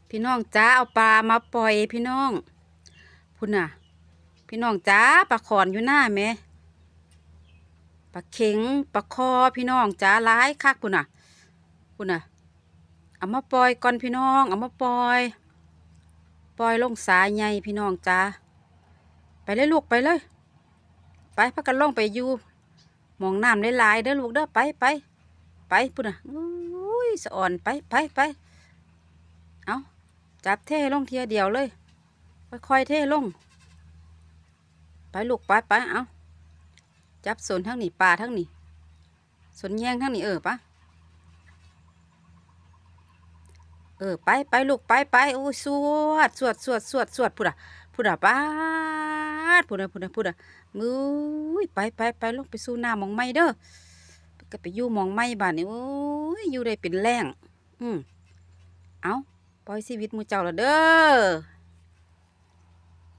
พี่น้องจ้าเอาปลามาปล่อยพี่น้องพุ่นน่ะพี่น้องจ้าปลาขอนอยู่หน้าแม่ปลาเข็งปลาคอพี่น้องจ้าหลายคักพุ่นน่ะพุ่นน่ะเอามาปล่อยก่อนพี่น้องเอามาปล่อยลงสายใหญ่พี่น้องจ้าไปเลยลูกไปเลยไปพักกันลงไปอยู่มองน้ำหลายๆเด้อลูกเด้อไปพุ่นน่ะอุ้ยสะอ่อนไปเอาจับเทลงเทียเดียวเลยค่อยๆเทลงไปลูกไปเอาจับสนทั้งนี้ปลาทั้งนี้สนแยงทั้งนี้ปะไปลูกไปโอ้ยสวดพูดอะป้าดพูดอะมือไปลงไปสู่น้ำหมองไม่เด้อก็ไปอยู่หมองไม่บ้านนี่โอ้ยอยู่ได้เป็นแรงเอาปล่อยชีวิตหมูเจ้าละเด้อ